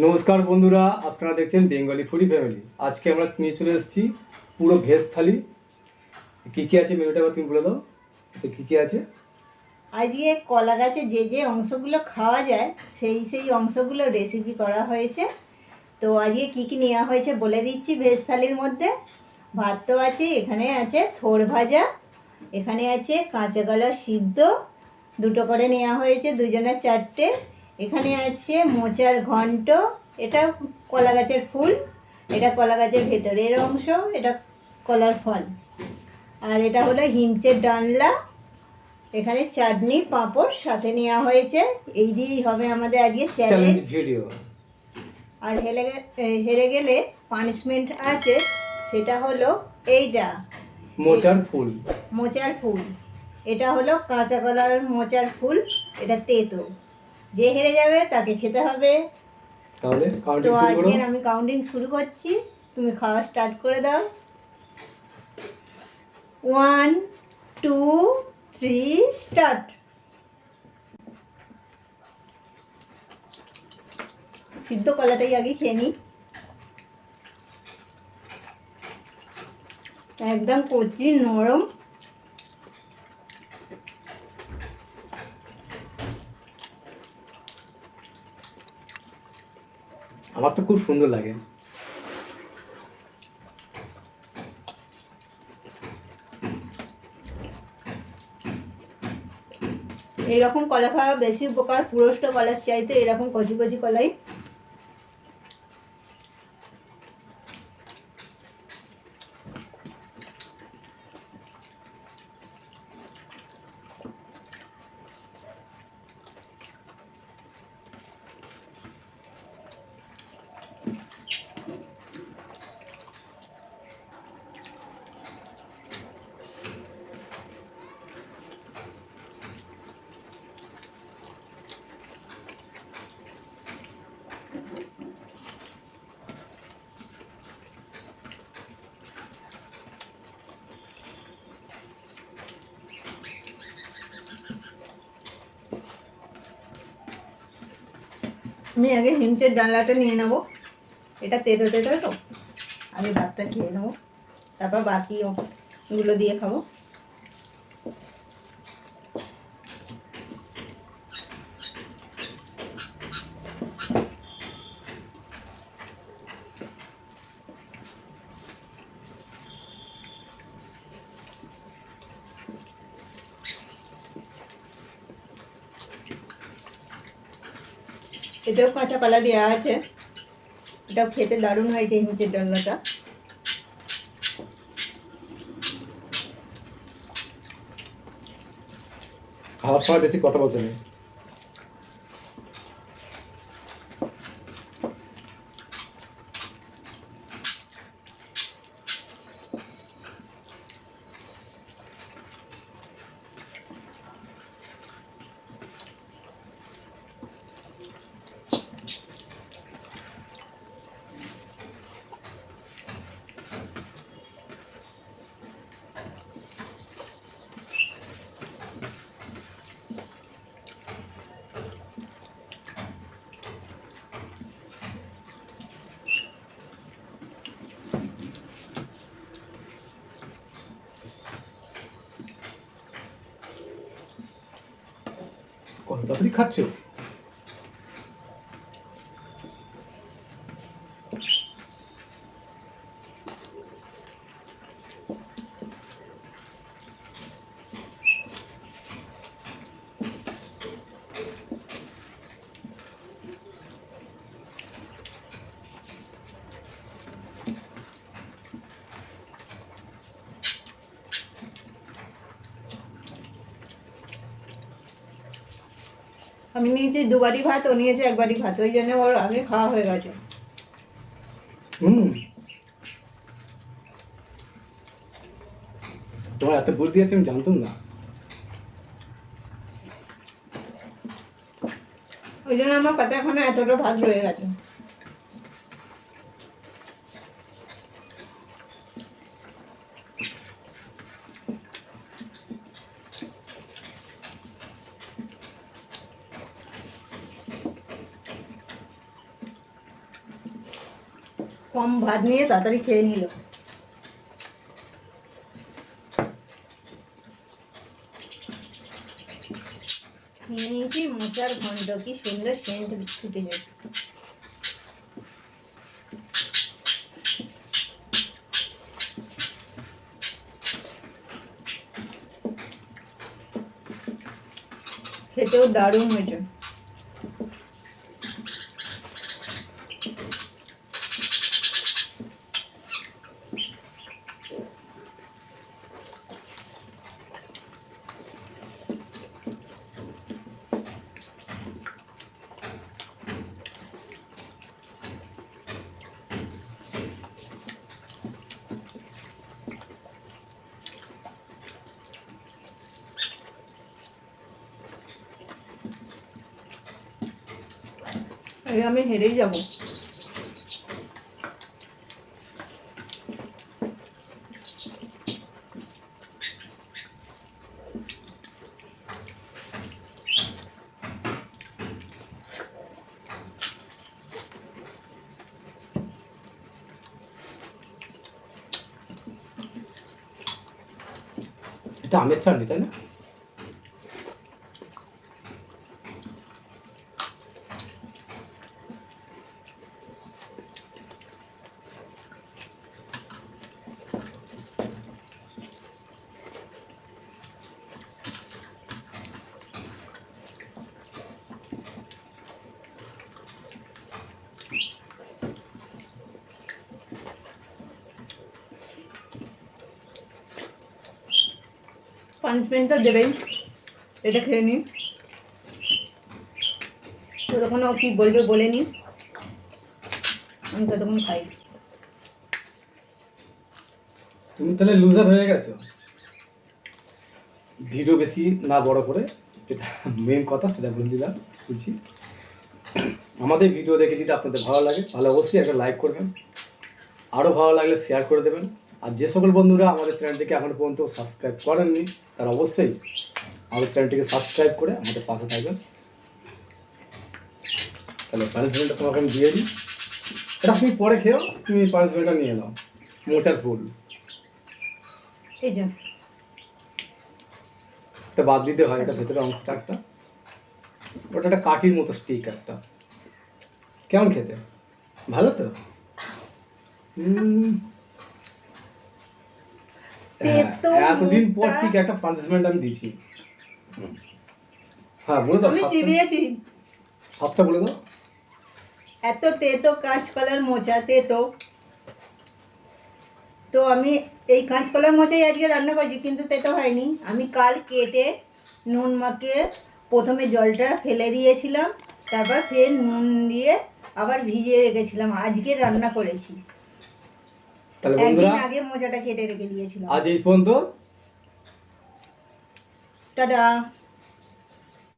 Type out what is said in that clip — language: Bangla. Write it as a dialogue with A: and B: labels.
A: নমস্কার বন্ধুরা, আপনারা দেখছেন বেঙ্গলি ফুডি ফ্যামিলি। আজকে আমরা নিয়ে চলে এসেছি পুরো ভেজ থালি। কী কী আছে মেনুটা এবার তুমি বলে দাও, তো কী কী আছে?
B: আজকে কলা গাছে যে যে অংশগুলো খাওয়া যায় সেই অংশগুলো রেসিপি করা হয়েছে। তো আজকে কি কি নেওয়া হয়েছে বলে দিচ্ছি। ভেজ থালির মধ্যে ভাত তো আছে, এখানে আছে থোড় ভাজা, এখানে আছে কাঁচা কলা সিদ্ধ দুটো করে নেওয়া হয়েছে, দুজনের চারটে। এখানে আছে মোচার ঘন্ট, এটা কলা গাছের ফুল, এটা কলা গাছের ভেতরের অংশ, এটা কলার ফল। আর এটা হলো হিমচের ডালনা, এখানে চাটনি পাঁপড় সাথে নেওয়া হয়েছে। এই দিয়েই হবে আমাদের আজকে চ্যালেঞ্জ
A: ভিডিও।
B: আর হেরে গেলে পানিশমেন্ট আছে, সেটা হলো এইটা
A: মোচার ফুল।
B: মোচার ফুল, এটা হলো কাঁচা কলার মোচার ফুল, এটা তেতো। যে হেরে যাবে তাকে খেতে হবে।
A: তাহলে
B: তো আজকে আমি কাউন্টিং শুরু করছি, তুমি খাওয়া স্টার্ট করে দাও। 1 2 3 স্টার্ট। সিদ্ধ কলাটাই আগে খেয়ে নিই, একদম কচি নরম।
A: আমার তো খুব সুন্দর লাগে।
B: এইরকম কলা খাওয়া বেশি উপকার পুরষ্ট কলার চাইতে, এরকম কচি কচি কলাই। আমি আগে হিমচের ডালনাটা নিয়ে নেব, এটা তেতো তেতো তো, আমি ভাতটা খেয়ে নেবো, তারপর বাকি ওগুলো দিয়ে খাবো। এটাও কাঁচা কলা দেওয়া আছে, এটাও খেতে দারুণ হয়েছে হিমচের ডালনাটা।
A: খাওয়ার সময় বেশি কথা বলতে নেই। কত তাড়াতাড়ি খাচ্ছ?
B: আমি নিয়েছি দুবারই ভাত, ও নিয়েছে একবারই ভাত, ওই জন্য ওর আগে খাওয়া হয়ে গেছে।
A: তোমার এত বুদ্ধি আছে আমি জানতাম না।
B: ওই জন্য আমার পাতে এখনো এতটা ভাত রয়ে গেছে। কম ভাত নিয়ে তাড়াতাড়ি খেয়ে নিল। নিয়ে নিয়েছি মোচার ঘন্ট, কি সুন্দর সেন্ট ছুটে যায়। খেতেও দারুণ হয়েছে। এই আমি হেরেই যাব।
A: এটা আমের চাটনি তাই না?
B: পানিশমেন্ট তো দেবেই, এটা খেয়ে নিন। ততক্ষণ ও কি বলবে বলে নিন, আমি ততক্ষণ খাই।
A: তুমি তাহলে লুজার হয়ে গেছো। ভিডিও বেশি না বড় করে, যেটা মেন কথা সেটা বলে দিলাম বলছি। আমাদের ভিডিও দেখে যদি আপনাদের ভালো লাগে তাহলে অবশ্যই একটা লাইক করবেন, আরও ভালো লাগলে শেয়ার করে দেবেন। আর যে সকল বন্ধুরা আমাদের চ্যানেলটিকে এখনো পর্যন্ত সাবস্ক্রাইব করেননি তারা অবশ্যই আমাদের চ্যানেলটিকে সাবস্ক্রাইব করে আমাদের পাশে থাকবেন। তাহলে পানিশমেন্টটা তোমাকে আমি দিয়ে দিই, এটা তুমি পরে খেয়েও, তুমি পানিশমেন্টটা নিয়ে নাও। মোচার ফুল
B: এই যে
A: এটা বাদ দিতে হয়, এটা ভেতরে অংশটা একটা, ওটা একটা কাঠির মতো স্টিক একটা। কেমন খেতে? ভালো তো?
B: তেতো
A: এতদিন পর
B: মোটা।
A: ঠিক একটা পানিশমেন্ট আমি দিচ্ছি। হ্যাঁ বলে দাও,
B: আমি চিবিয়েছি।
A: সবটা বলে দাও।
B: এত তেতো কাঁচকলার মোচা, তেতো। তো আমি এই কাঁচকলার মোচাই আজকে রান্না করছি, কিন্তু তেতো হয়নি। আমি কাল কেটে নুন মাখিয়ে প্রথমে জলটা ফেলে দিয়েছিলাম, তারপর ফের নুন দিয়ে আবার ভিজিয়ে রেখেছিলাম, আজকে রান্না করেছি।
A: তাহলে
B: একদিন
A: বন্ধুরা
B: আগে মোচাটা কেটে রেখে দিয়েছিলাম।
A: আজ এই পর্যন্ত।
B: টাটা।